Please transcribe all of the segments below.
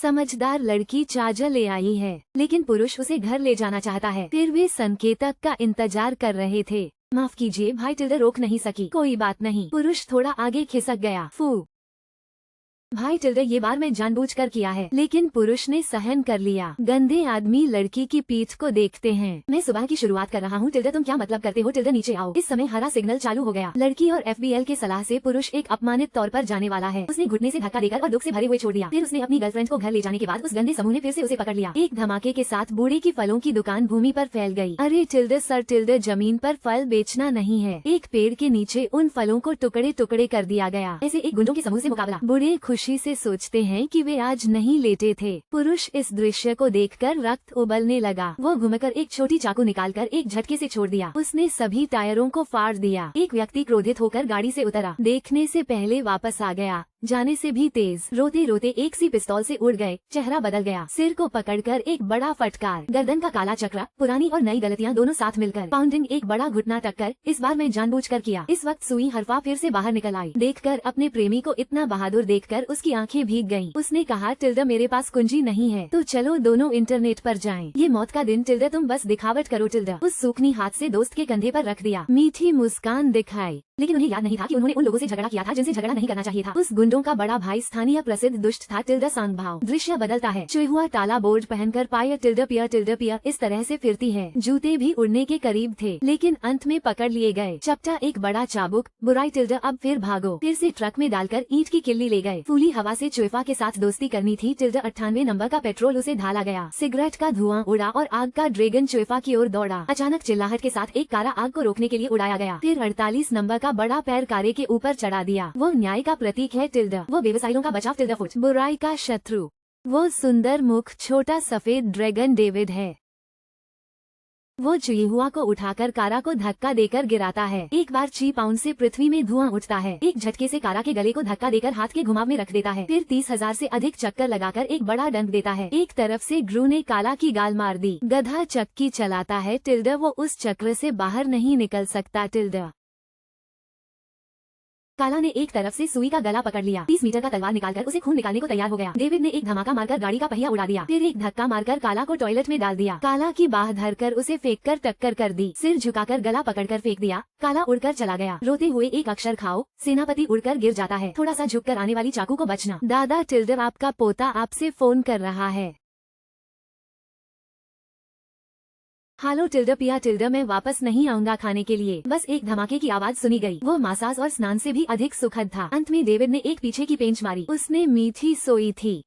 समझदार लड़की चार्जर ले आई है, लेकिन पुरुष उसे घर ले जाना चाहता है। फिर वे संकेतक का इंतजार कर रहे थे। माफ कीजिए भाई, टिल्डा रोक नहीं सकी। कोई बात नहीं। पुरुष थोड़ा आगे खिसक गया। फू भाई टिल्डा, ये बार मैं जानबूझकर किया है, लेकिन पुरुष ने सहन कर लिया। गंदे आदमी लड़की की पीठ को देखते हैं। मैं सुबह की शुरुआत कर रहा हूँ टिल्डा, तुम क्या मतलब करते हो? टिल्डा नीचे आओ। इस समय हरा सिग्नल चालू हो गया। लड़की और एफबीएल के सलाह से पुरुष एक अपमानित तौर पर जाने वाला है। उसने घुटने से धक्का देकर और दुख से भरे हुए छोड़ दिया। फिर उसने अपनी गर्लफ्रेंड को घर ले जाने के बाद उस गंदे समूह ने फिर से उसे पकड़ लिया। एक धमाके के साथ बूढ़े की फलों की दुकान भूमि पर फैल गई। अरे टिल्डा सर, टिल्डा जमीन पर फल बेचना नहीं है। एक पेड़ के नीचे उन फलों को टुकड़े टुकड़े कर दिया गया। ऐसे एक गुंडों के समूह से मुकाबला। बूढ़े खुशी से सोचते हैं कि वे आज नहीं लेटे थे। पुरुष इस दृश्य को देखकर रक्त उबलने लगा। वो घुमकर एक छोटी चाकू निकालकर एक झटके से छोड़ दिया। उसने सभी टायरों को फाड़ दिया। एक व्यक्ति क्रोधित होकर गाड़ी से उतरा, देखने से पहले वापस आ गया, जाने से भी तेज। रोते रोते एक सी पिस्तौल से उड़ गए। चेहरा बदल गया। सिर को पकड़कर एक बड़ा फटकार, गर्दन का काला चक्र, पुरानी और नई गलतियां दोनों साथ मिलकर, पाउंडिंग, एक बड़ा घुटना टक्कर। इस बार मैं जानबूझकर किया। इस वक्त सुई हरफा फिर से बाहर निकल आई। देखकर अपने प्रेमी को इतना बहादुर देखकर उसकी आंखें भीग गईं। उसने कहा, टिल्डा मेरे पास कुंजी नहीं है, तो चलो दोनों इंटरनेट पर जाएं। ये मौत का दिन टिल्डा, तुम बस दिखावट करो। टिल्डा उस सूखनी हाथ से दोस्त के कंधे पर रख दिया। मीठी मुस्कान दिखाई, लेकिन उन्हें याद नहीं था कि उन्होंने उन लोगों से झगड़ा किया था जिनसे झगड़ा नहीं करना चाहिए था। उस गुंडों का बड़ा भाई स्थानीय प्रसिद्ध दुष्ट था। टिल्डा सांगभाव। दृश्य बदलता है। चुहुआ ताला बोर्ड पहनकर पाया टिल्डा पिया इस तरह से फिरती है। जूते भी उड़ने के करीब थे, लेकिन अंत में पकड़ लिए गए। चपटा एक बड़ा चाबुक। बुराई टिल्डा, अब फिर भागो। फिर से ट्रक में डालकर ईंट की किल्ली ले गए। फूली हवा से चुफा के साथ दोस्ती करनी थी। टिल्डा 98 नंबर का पेट्रोल उसे ढाला गया। सिगरेट का धुआं उड़ा और आग का ड्रैगन चुफा की ओर दौड़ा। अचानक चिल्लाहट के साथ एक कारा आग को रोकने के लिए उड़ाया गया। फिर 48 नंबर का बड़ा पैर कारे के ऊपर चढ़ा दिया। वो न्याय का प्रतीक है टिल्डा। वो व्यवसायियों का बचाव टिल्डा फुट। बुराई का शत्रु। वो सुंदर मुख छोटा सफेद ड्रैगन डेविड है। वो चुहुआ को उठाकर कारा को धक्का देकर गिराता है। एक बार 6 पाउंड से पृथ्वी में धुआं उठता है। एक झटके से कारा के गले को धक्का देकर हाथ के घुमाव में रख देता है। फिर 30,000 से अधिक चक्कर लगाकर एक बड़ा डंक देता है। एक तरफ से ग्रू ने काला की गाल मार दी। गधा चक्की चलाता है टिल्डा, वो उस चक्र से बाहर नहीं निकल सकता। टिल्डा काला ने एक तरफ से सुई का गला पकड़ लिया। 30 मीटर का तलवार निकालकर उसे खून निकालने को तैयार हो गया। डेविड ने एक धमाका मारकर गाड़ी का पहिया उड़ा दिया। फिर एक धक्का मारकर काला को टॉयलेट में डाल दिया। काला की बाह धरकर उसे फेंककर टक्कर कर दी। सिर झुकाकर गला पकड़कर फेंक दिया। काला उड़कर चला गया। रोते हुए एक अक्षर खाओ। सेनापति उड़कर गिर जाता है। थोड़ा सा झुककर आने वाली चाकू को बचना। दादा टिल्डा, आपका पोता आपसे फोन कर रहा है। हालो टिल्डा टिल्डा, मैं वापस नहीं आऊंगा खाने के लिए। बस एक धमाके की आवाज सुनी गई। वो मसाज और स्नान से भी अधिक सुखद था। अंत में डेविड ने एक पीछे की पेंच मारी। उसने मीठी सोई थी।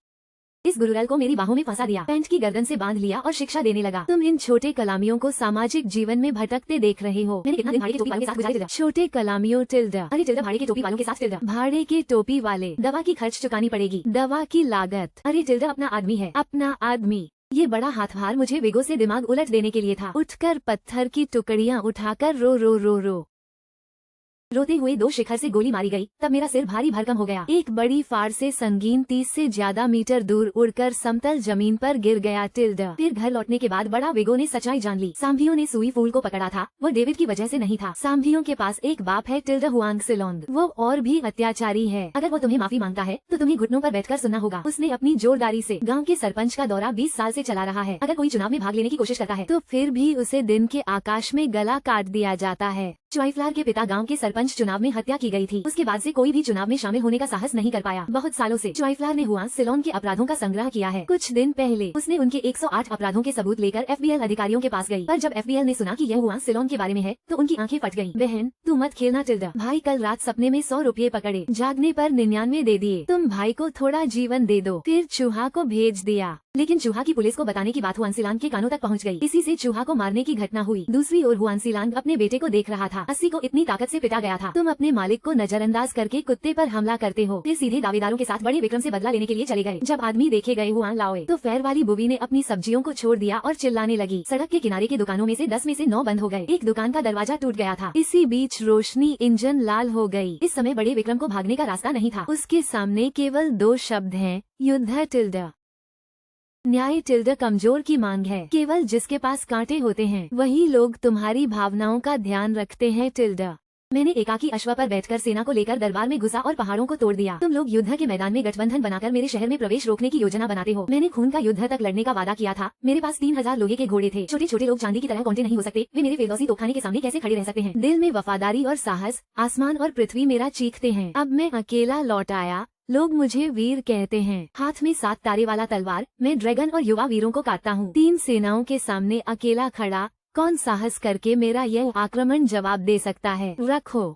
इस गुरुरल को मेरी बाहों में फंसा दिया, पैंट की गर्दन से बांध लिया और शिक्षा देने लगा। तुम इन छोटे कलामियों को सामाजिक जीवन में भटकते देख रहे हो। मैंने कितना दिन भाड़े के टोपी वालों के साथ गुजारे टिल्डा। छोटे कलामियों टिल्डा। अरे टिल्डा, भाड़े के टोपी वालों के साथ टिल्डा। भाड़े के टोपी वाले। दवा की खर्च चुकानी पड़ेगी। दवा की लागत। अरे टिल्डा, अपना आदमी है। अपना आदमी। ये बड़ा हाथभार मुझे विगो से दिमाग उलट देने के लिए था। उठकर पत्थर की टुकड़ियां उठाकर रो रो रो रो। रोते हुए 2 शिखर से गोली मारी गई। तब मेरा सिर भारी भरकम हो गया। एक बड़ी फाड़ से संगीन 30 से ज्यादा मीटर दूर उड़कर समतल जमीन पर गिर गया। टिल्डा फिर घर लौटने के बाद बड़ा विगो ने सच्चाई जान ली। सांभियों ने सुई फूल को पकड़ा था। वो डेविड की वजह से नहीं था। सांभियों के पास एक बाप है टिल्डा, हुआंग सिलोंग। वो और भी अत्याचारी है। अगर वो तुम्हें माफी मांगता है तो तुम्हें घुटनों पर बैठकर सुनना होगा। उसने अपनी जोरदारी से गाँव के सरपंच का दौरा 20 साल से चला रहा है। अगर कोई चुनाव में भाग लेने की कोशिश करता है तो फिर भी उसे दिन के आकाश में गला काट दिया जाता है। च्वाइफ्लार के पिता गांव के सरपंच चुनाव में हत्या की गई थी। उसके बाद से कोई भी चुनाव में शामिल होने का साहस नहीं कर पाया। बहुत सालों से च्वाइफ्लार ने हुआंग सिलोंग के अपराधों का संग्रह किया है। कुछ दिन पहले उसने उनके 108 अपराधों के सबूत लेकर एफबीएल अधिकारियों के पास गई। पर जब एफबीएल ने सुना कि यह हुआंग सिलोंग के बारे में है तो उनकी आंखें फट गईं। बहन, तू मत खेलना टिल्डा। भाई कल रात सपने में 100 रुपये पकड़े, जागने पर 99 दे दिए। तुम भाई को थोड़ा जीवन दे दो। फिर चूहा को भेज दिया, लेकिन चूहा की पुलिस को बताने की बात हुआंसिलांग के कानों तक पहुंच गई। इसी से चूहा को मारने की घटना हुई। दूसरी ओर हुआंसिलांग अपने बेटे को देख रहा था। अस्सी को इतनी ताकत से पिटा गया था। तुम अपने मालिक को नजरअंदाज करके कुत्ते पर हमला करते हो। फिर सीधे दावेदारों के साथ बड़े विक्रम से बदला लेने के लिए चले गए। जब आदमी देखे गए हुआ लाओए तो फेयर वाली बुबी ने अपनी सब्जियों को छोड़ दिया और चिल्लाने लगी। सड़क के किनारे के दुकानों में से 10 में से 9 बंद हो गए। एक दुकान का दरवाजा टूट गया था। इसी बीच रोशनी इंजन लाल हो गई। इस समय बड़े विक्रम को भागने का रास्ता नहीं था। उसके सामने केवल 2 शब्द हैं, युद्ध टिल्डा। न्याय टिल्डा कमजोर की मांग है। केवल जिसके पास कांटे होते हैं वही लोग तुम्हारी भावनाओं का ध्यान रखते हैं टिल्डा। मैंने एकाकी अश्व पर बैठकर सेना को लेकर दरबार में घुसा और पहाड़ों को तोड़ दिया। तुम लोग युद्ध के मैदान में गठबंधन बनाकर मेरे शहर में प्रवेश रोकने की योजना बनाते हो। मैंने खून का युद्ध तक लड़ने का वादा किया था। मेरे पास 3000 लोहे के घोड़े थे। छोटे छोटे लोग चांदी की तरह कौंटे नहीं हो सकते। वे मेरे फिरदौसी तोपखाने के सामने कैसे खड़े रह सकते हैं। दिल में वफादारी और साहस, आसमान और पृथ्वी मेरा चीखते हैं। अब मैं अकेला लौट आया, लोग मुझे वीर कहते हैं। हाथ में 7 तारे वाला तलवार, मैं ड्रैगन और युवा वीरों को काटता हूँ। 3 सेनाओं के सामने अकेला खड़ा, कौन साहस करके मेरा यह आक्रमण जवाब दे सकता है। रखो।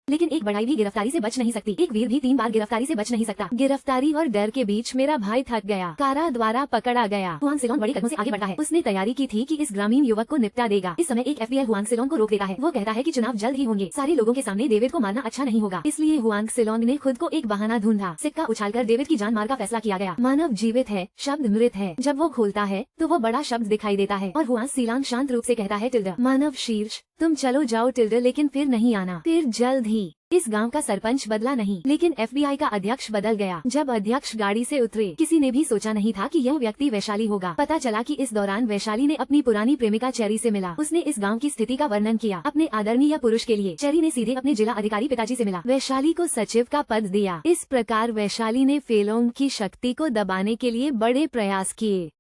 लेकिन एक बड़ाई भी गिरफ्तारी से बच नहीं सकती। एक वीर भी 3 बार गिरफ्तारी से बच नहीं सकता। गिरफ्तारी और डर के बीच मेरा भाई थक गया, कारा द्वारा पकड़ा गया। हुआंग सिलोंग बड़ी कदमों से आगे बढ़ता है। उसने तैयारी की थी कि इस ग्रामीण युवक को निपटा देगा। इस समय एक एफबीआई हुआंग सिलोंग को रोक देता है। वो कहता है कि चुनाव जल्द ही होंगे। सारे लोगों के सामने डेविड को मारना अच्छा नहीं होगा। इसलिए हुआंग सिलोंग ने खुद को एक बहाना ढूंढा। सिक्का उछालकर डेविड की जान मार का फैसला किया गया। मानव जीवित है, शब्द मृत है। जब वो खोलता है तो वो बड़ा शब्द दिखाई देता है और हुआंग सिलोंग शांत रूप से कहता है, टिल्डा मानव शीर्ष, तुम चलो जाओ टिल्डा, लेकिन फिर नहीं आना। फिर जल्द ही इस गांव का सरपंच बदला नहीं, लेकिन एफबीआई का अध्यक्ष बदल गया। जब अध्यक्ष गाड़ी से उतरे, किसी ने भी सोचा नहीं था कि यह व्यक्ति वैशाली होगा। पता चला कि इस दौरान वैशाली ने अपनी पुरानी प्रेमिका चेरी से मिला। उसने इस गांव की स्थिति का वर्णन किया अपने आदरणीय पुरुष के लिए। चेरी ने सीधे अपने जिला अधिकारी पिताजी से मिला, वैशाली को सचिव का पद दिया। इस प्रकार वैशाली ने फेलोंग की शक्ति को दबाने के लिए बड़े प्रयास किए।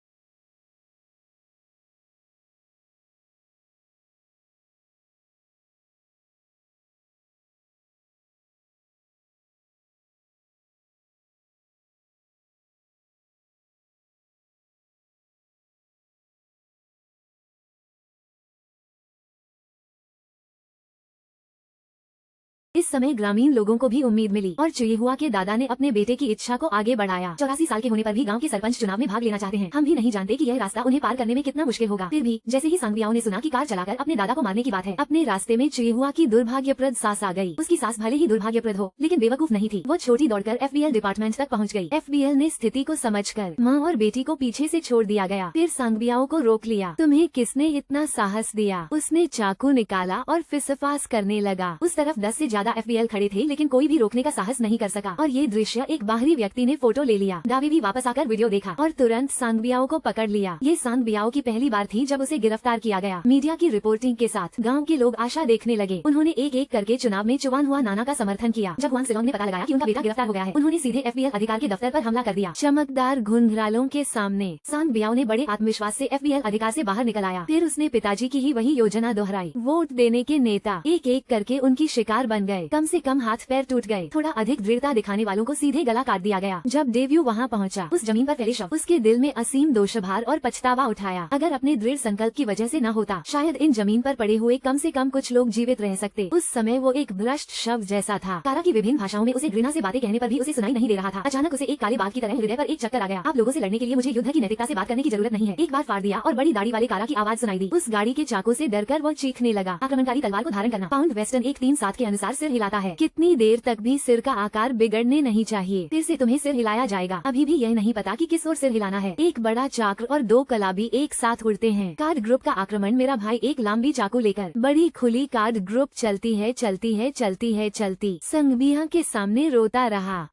इस समय ग्रामीण लोगों को भी उम्मीद मिली और चुईहुआ के दादा ने अपने बेटे की इच्छा को आगे बढ़ाया। 84 साल के होने पर भी गांव के सरपंच चुनाव में भाग लेना चाहते हैं। हम भी नहीं जानते कि यह रास्ता उन्हें पार करने में कितना मुश्किल होगा। फिर भी जैसे ही सांगबियाओ ने सुना कि कार चलाकर अपने दादा को मारने की बात है, अपने रास्ते में चुईहुआ की दुर्भाग्यप्रद सास आ गई। उसकी सास भले ही दुर्भाग्यप्रद हो, लेकिन बेवकूफ नहीं थी। वो छोटी दौड़कर एफबीएल डिपार्टमेंट तक पहुँच गयी। एफबीएल ने स्थिति को समझकर माँ और बेटी को पीछे से छोड़ दिया गया। फिर सांगबियाओ को रोक लिया। तुम्हें किसने इतना साहस दिया? उसने चाकू निकाला और फिसफास करने लगा। उस तरफ 10 से ज्यादा एफबीएल खड़े थे, लेकिन कोई भी रोकने का साहस नहीं कर सका। और ये दृश्य एक बाहरी व्यक्ति ने फोटो ले लिया। दावी भी वापस आकर वीडियो देखा और तुरंत सांगबियाओ को पकड़ लिया। ये सांगबियाओ की पहली बार थी जब उसे गिरफ्तार किया गया। मीडिया की रिपोर्टिंग के साथ गांव के लोग आशा देखने लगे। उन्होंने एक एक करके चुनाव में चुवान हुआ नाना का समर्थन किया। जब हुआंग सिलोंग ने पता लगाया कि उनका बेटा गिरफ्तार हो गया है, उन्होंने सीधे एफबीएल अधिकारी के दफ्तर पर हमला कर दिया। चमकदार घुंघरालों के सामने सांगबियाओ ने बड़े आत्मविश्वास से एफबीएल अधिकारी से बाहर निकल आया। फिर उसने पिताजी की ही वही योजना दोहराई। वोट देने के नेता एक एक करके उनकी शिकार बन गए। कम से कम हाथ पैर टूट गए। थोड़ा अधिक दृढ़ता दिखाने वालों को सीधे गला काट दिया गया। जब डेव्यू वहाँ पहुँचा, उस जमीन पर फैले शव, उसके दिल में असीम दोषभार और पछतावा उठाया। अगर अपने दृढ़ संकल्प की वजह से न होता, शायद इन जमीन पर पड़े हुए कम से कम कुछ लोग जीवित रह सकते। उस समय वो एक भ्रष्ट शव जैसा था। कारा की विभिन्न भाषाओं में उसे घृणा से बातें कहने पर भी उसे सुनाई नहीं दे रहा था। अचानक उसे एक काले बाघ की तरह हृदय पर एक चक्कर आ गया। आप लोगों से लड़ने के लिए मुझे युद्ध की नैतिकता से बात करने की जरूरत नहीं है। एक बार फाड़ दिया और बड़ी दाढ़ी वाले कारा की आवाज सुनाई दी। उस गाड़ी के चाकू से डरकर वो चीखने लगा। आक्रमणकारी तलवार को धारण करना। पाउंड वेस्टर्न 137 के अनुसार सिर हिलाता है। कितनी देर तक भी सिर का आकार बिगड़ने नहीं चाहिए। फिर से तुम्हें सिर हिलाया जाएगा। अभी भी यह नहीं पता कि किस ओर सिर हिलाना है। एक बड़ा चाक्र और 2 कलाबी एक साथ उड़ते हैं। कार्ड ग्रुप का आक्रमण। मेरा भाई एक लंबी चाकू लेकर बड़ी खुली कार्ड ग्रुप चलती है, चलती है, चलती है, चलती संगबिया के सामने रोता रहा।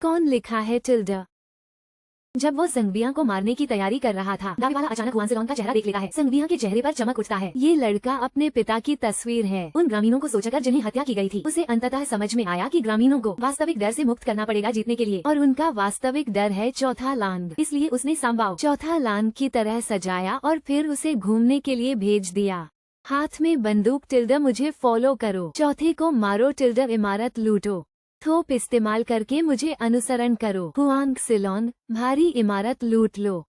कौन लिखा है टिल्डा? जब वो संगबिया को मारने की तैयारी कर रहा था, दावी वाला अचानक हुआंग सिलोंग का चेहरा देख लेता है। संगबिया के चेहरे पर चमक उठता है। ये लड़का अपने पिता की तस्वीर है। उन ग्रामीणों को सोचकर जिन्हें हत्या की गई थी, उसे अंततः समझ में आया कि ग्रामीणों को वास्तविक डर से मुक्त करना पड़ेगा जीतने के लिए, और उनका वास्तविक डर है चौथा लांग। इसलिए उसने सांबाओ चौथा लांग की तरह सजाया और फिर उसे घूमने के लिए भेज दिया। हाथ में बंदूक। टिल्डा मुझे फॉलो करो। चौथे को मारो। टिल्डा इमारत लूटो। थोप इस्तेमाल करके मुझे अनुसरण करो। हुआंग सिलोंग भारी इमारत लूट लो।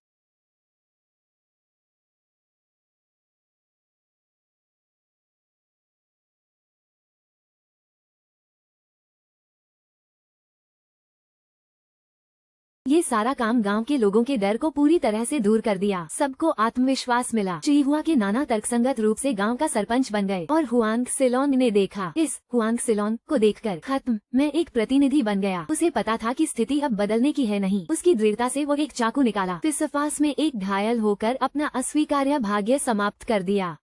ये सारा काम गांव के लोगों के डर को पूरी तरह से दूर कर दिया। सबको आत्मविश्वास मिला। चुईहुआ के नाना तर्कसंगत रूप से गांव का सरपंच बन गए और हुआंग सिलोंग ने देखा। इस हुआंग सिलोंग को देखकर खत्म, मैं एक प्रतिनिधि बन गया। उसे पता था कि स्थिति अब बदलने की है नहीं। उसकी दृढ़ता से वो एक चाकू निकाला, फिसफास में एक घायल होकर अपना अस्वीकार्य भाग्य समाप्त कर दिया।